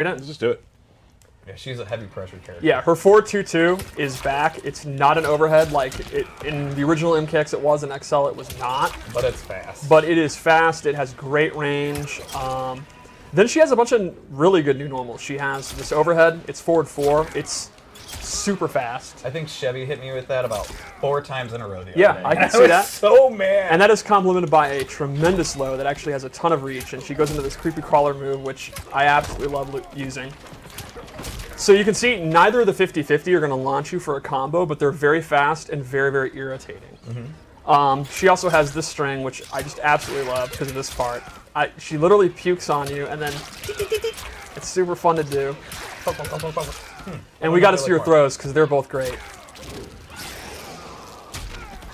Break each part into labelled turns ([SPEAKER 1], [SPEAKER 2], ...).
[SPEAKER 1] Let's just do it.
[SPEAKER 2] Yeah, she's a heavy pressure character.
[SPEAKER 3] Yeah, her 4-2-2 is back. It's not an overhead like in the original MKX it was, in XL it was not.
[SPEAKER 2] But it's fast.
[SPEAKER 3] But it is fast, it has great range. Then she has a bunch of really good new normals. She has this overhead, it's forward 4, it's super fast.
[SPEAKER 2] I think Chevy hit me with that about 4 times in a row the other
[SPEAKER 3] Yeah,
[SPEAKER 2] day.
[SPEAKER 3] I can see that.
[SPEAKER 2] So mad.
[SPEAKER 3] And that is complemented by a tremendous low that actually has a ton of reach, and she goes into this creepy crawler move, which I absolutely love using. So you can see neither of the 50-50 are going to launch you for a combo, but they're very fast and very, very irritating. She also has this string, which I just absolutely love because of this part. She literally pukes on you, and then it's super fun to do. And we got to see her throws because they're both great.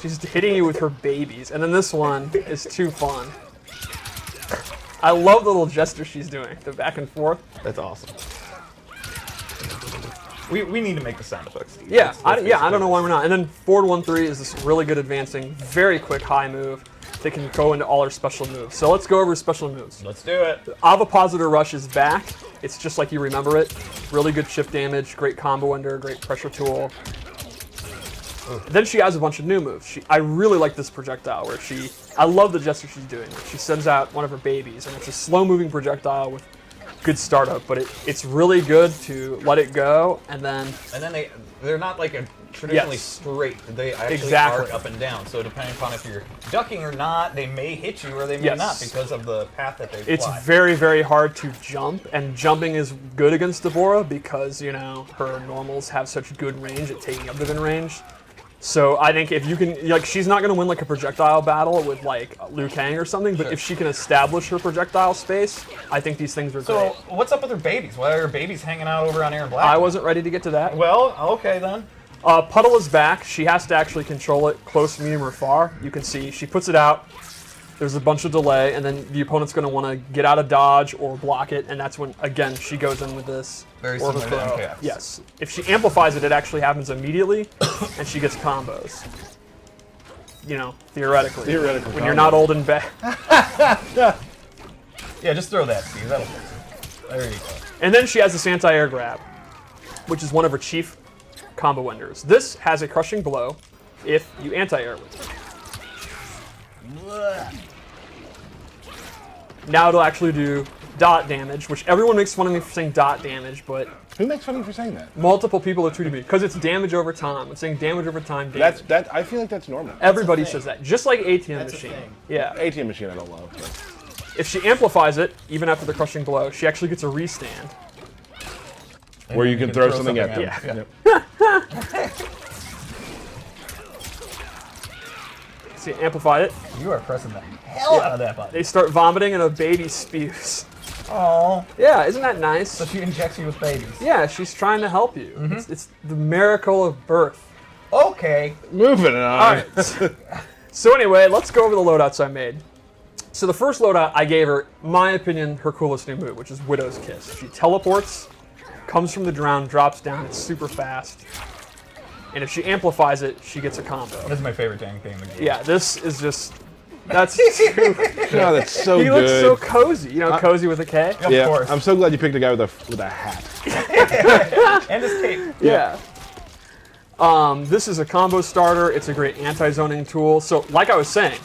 [SPEAKER 3] She's hitting you with her babies, and then this one is too fun. I love the little gesture she's doing, the back and forth.
[SPEAKER 2] That's awesome. We need to make the sound effects, Steve.
[SPEAKER 3] Yeah, I don't know why we're not. And then forward 1-3 is this really good advancing, very quick high move that can go into all her special moves. So let's go over special moves.
[SPEAKER 2] Let's do it.
[SPEAKER 3] Ovipositor Rush is back. It's just like you remember it. Really good chip damage, great combo ender, great pressure tool. Then she has a bunch of new moves. I really like this projectile where I love the gesture she's doing. She sends out one of her babies, and it's a slow-moving projectile with good startup, but it's really good to let it go, and then
[SPEAKER 2] they're not like a traditionally straight. They actually arc up and down. So depending upon if you're ducking or not, they may hit you or they may not because of the path that they fly.
[SPEAKER 3] It's very, very hard to jump, and jumping is good against Deborah because, you know, her normals have such good range at taking up the range. So I think if you can, like, she's not going to win like a projectile battle with like Liu Kang or something, but if she can establish her projectile space, I think these things are great.
[SPEAKER 2] So what's up with her babies? Why are her babies hanging out over on Aaron Black?
[SPEAKER 3] I wasn't ready to get to that.
[SPEAKER 2] Well, okay then.
[SPEAKER 3] Puddle is back. She has to actually control it close, medium, or far. You can see she puts it out. There's a bunch of delay, and then the opponent's going to want to get out of dodge or block it, and that's when, again, she goes in with this.
[SPEAKER 2] Very similar to MKX.
[SPEAKER 3] Yes. If she amplifies it, it actually happens immediately, and she gets combos. You know, theoretically. When you're not old and bad.
[SPEAKER 2] Yeah, just throw that, Steve. That'll fix it. There you go.
[SPEAKER 3] And then she has this anti-air grab, which is one of her chief combo enders. This has a crushing blow if you anti-air with it. Now it'll actually do dot damage, which everyone makes fun of me for saying dot damage, but
[SPEAKER 1] who makes fun of you for saying that?
[SPEAKER 3] Multiple people have tweeted me because it's damage over time. It's saying damage over time. Damage.
[SPEAKER 1] I feel like that's normal.
[SPEAKER 3] Everybody says that, just like ATM Machine. Yeah,
[SPEAKER 1] ATM Machine I don't love. But.
[SPEAKER 3] If she amplifies it, even after the crushing blow, she actually gets a restand.
[SPEAKER 1] Where you can throw something at them.
[SPEAKER 3] Yeah.
[SPEAKER 1] Yep.
[SPEAKER 3] See, amplified it.
[SPEAKER 2] You are pressing the hell out of that button.
[SPEAKER 3] They start vomiting and a baby spews.
[SPEAKER 2] Oh.
[SPEAKER 3] Yeah, isn't that nice?
[SPEAKER 2] So she injects you with babies.
[SPEAKER 3] Yeah, she's trying to help you. It's the miracle of birth.
[SPEAKER 2] Okay.
[SPEAKER 1] Moving on.
[SPEAKER 3] All right. So anyway, let's go over the loadouts I made. So the first loadout I gave her, my opinion, her coolest new move, which is Widow's Kiss. She teleports, comes from the ground, drops down, it's super fast. And if she amplifies it, she gets a combo.
[SPEAKER 2] This is my favorite dang thing in the game.
[SPEAKER 3] Yeah, this is just, that's super
[SPEAKER 1] No, that's so
[SPEAKER 3] He
[SPEAKER 1] good.
[SPEAKER 3] looks so cozy. You know, cozy with a K?
[SPEAKER 1] Yeah,
[SPEAKER 2] of course.
[SPEAKER 1] I'm so glad you picked a guy with a hat.
[SPEAKER 2] And his cape.
[SPEAKER 3] Yeah. This is a combo starter. It's a great anti-zoning tool. So, like I was saying,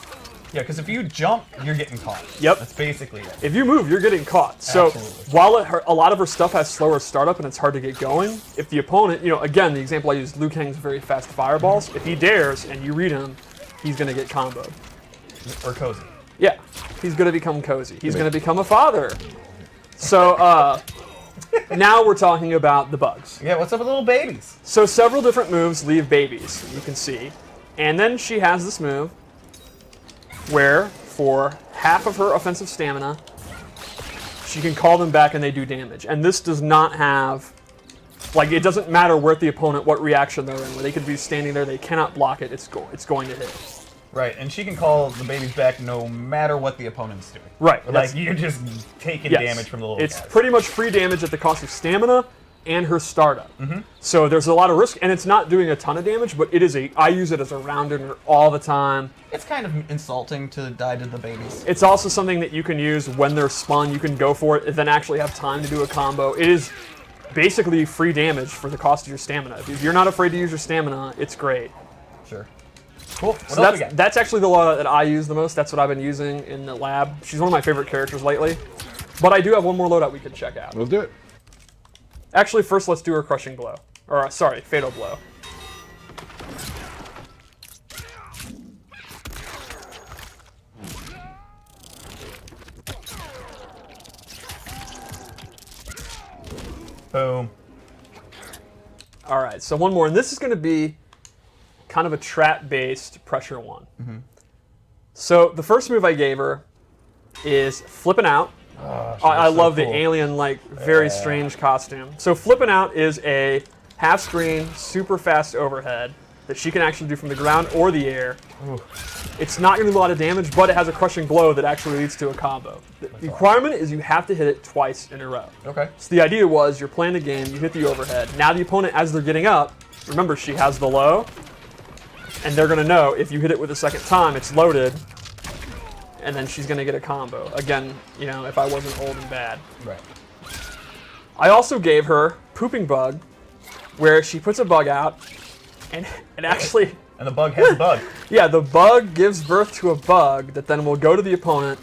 [SPEAKER 2] Yeah, because if you jump, you're getting caught.
[SPEAKER 3] Yep.
[SPEAKER 2] That's basically it.
[SPEAKER 3] if you move, you're getting caught. So,
[SPEAKER 2] Absolutely.
[SPEAKER 3] while a lot of her stuff has slower startup and it's hard to get going, if the opponent, you know, again, the example I used, Liu Kang's very fast fireballs. If he dares and you read him, he's going to get comboed.
[SPEAKER 2] Or cozy.
[SPEAKER 3] Yeah, he's going to become cozy. He's going to become a father. So, now we're talking about the bugs.
[SPEAKER 2] Yeah, what's up with little babies?
[SPEAKER 3] So several different moves leave babies, you can see. And then she has this move where for half of her offensive stamina, she can call them back and they do damage. And this does not have, like, it doesn't matter where the opponent, what reaction they're in. Where they could be standing there, they cannot block it, it's going to hit.
[SPEAKER 2] Right, and she can call the babies back no matter what the opponent's doing.
[SPEAKER 3] Right.
[SPEAKER 2] Like, you're just taking damage from the little
[SPEAKER 3] It's
[SPEAKER 2] guys.
[SPEAKER 3] pretty much free damage at the cost of stamina, and her startup. So there's a lot of risk, and it's not doing a ton of damage, but it is I use it as a rounder all the time.
[SPEAKER 2] It's kind of insulting to die to the babies.
[SPEAKER 3] It's also something that you can use when they're spun. You can go for it and then actually have time to do a combo. It is basically free damage for the cost of your stamina. If you're not afraid to use your stamina, it's great.
[SPEAKER 2] Sure. Cool. What
[SPEAKER 3] So
[SPEAKER 2] else we got?
[SPEAKER 3] that's actually the loadout that I use the most. That's what I've been using in the lab. She's one of my favorite characters lately. But I do have one more loadout we could check out.
[SPEAKER 1] We'll do it.
[SPEAKER 3] Actually, first let's do her Crushing Blow. Or, sorry, Fatal Blow.
[SPEAKER 2] Boom.
[SPEAKER 3] All right, so one more. And this is going to be kind of a trap-based pressure one. So the first move I gave her is Flipping Out. I love the alien-like, very strange costume. So Flipping Out is a half-screen, super fast overhead that she can actually do from the ground or the air. It's not going to do a lot of damage, but it has a Crushing Blow that actually leads to a combo. The requirement is you have to hit it twice in a row.
[SPEAKER 2] Okay.
[SPEAKER 3] So the idea was you're playing the game, you hit the overhead. Now the opponent, as they're getting up, remember she has the low, and they're going to know if you hit it with a second time, it's loaded, and then she's going to get a combo. Again, you know, if I wasn't old and bad.
[SPEAKER 2] Right.
[SPEAKER 3] I also gave her Pooping Bug, where she puts a bug out, and it actually...
[SPEAKER 2] And the bug has a bug.
[SPEAKER 3] Yeah, the bug gives birth to a bug that then will go to the opponent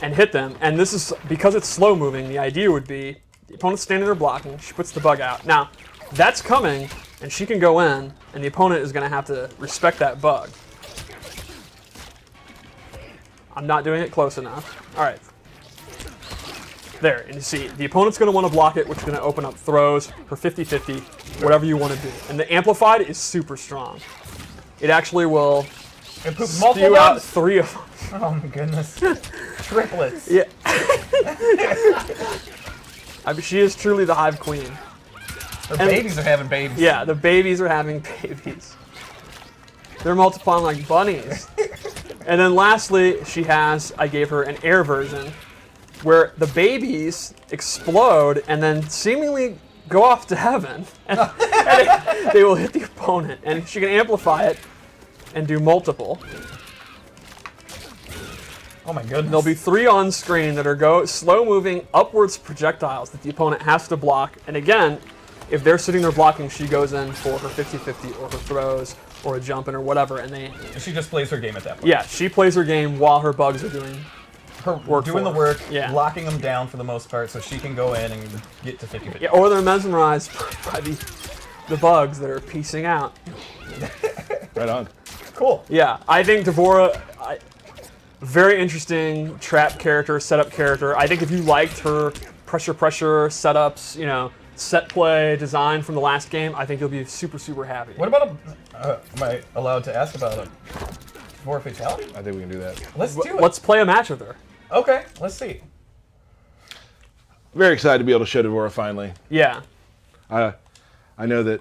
[SPEAKER 3] and hit them. And this is, because it's slow moving, the idea would be the opponent's standing there blocking, she puts the bug out. Now, that's coming, and she can go in, and the opponent is going to have to respect that bug. I'm not doing it close enough. All right. There, and you see, the opponent's going to want to block it, which is going to open up throws for 50-50, whatever you want to do. And the Amplified is super strong. It actually will spew out 3 of them.
[SPEAKER 2] Oh my goodness. Triplets.
[SPEAKER 3] Yeah. I mean, she is truly the Hive Queen.
[SPEAKER 2] Her babies are having babies.
[SPEAKER 3] Yeah, the babies are having babies. They're multiplying like bunnies. And then lastly, she has, I gave her an air version, where the babies explode and then seemingly go off to heaven. And they will hit the opponent. And she can amplify it and do multiple.
[SPEAKER 2] Oh my goodness.
[SPEAKER 3] There'll be 3 on screen that are slow-moving upwards projectiles that the opponent has to block. And again, if they're sitting there blocking, she goes in for her 50-50 or her throws or a jump in or whatever. And
[SPEAKER 2] she just plays her game at that point.
[SPEAKER 3] Yeah, she plays her game while her bugs are doing
[SPEAKER 2] doing the work,
[SPEAKER 3] yeah.
[SPEAKER 2] locking them down for the most part so she can go in and get to 50-50.
[SPEAKER 3] Yeah, or they're mesmerized by the bugs that are piecing out.
[SPEAKER 1] Right on.
[SPEAKER 2] Cool.
[SPEAKER 3] Yeah, I think Devora, very interesting trap character, setup character. I think if you liked her pressure setups, you know, set play design from the last game, I think you'll be super, super happy.
[SPEAKER 2] What about am I allowed to ask about a Devora Fatality?
[SPEAKER 1] I think we can do that.
[SPEAKER 2] Let's do it.
[SPEAKER 3] Let's play a match with her.
[SPEAKER 2] Okay, let's see.
[SPEAKER 1] Very excited to be able to show Devora finally.
[SPEAKER 3] Yeah.
[SPEAKER 1] I know that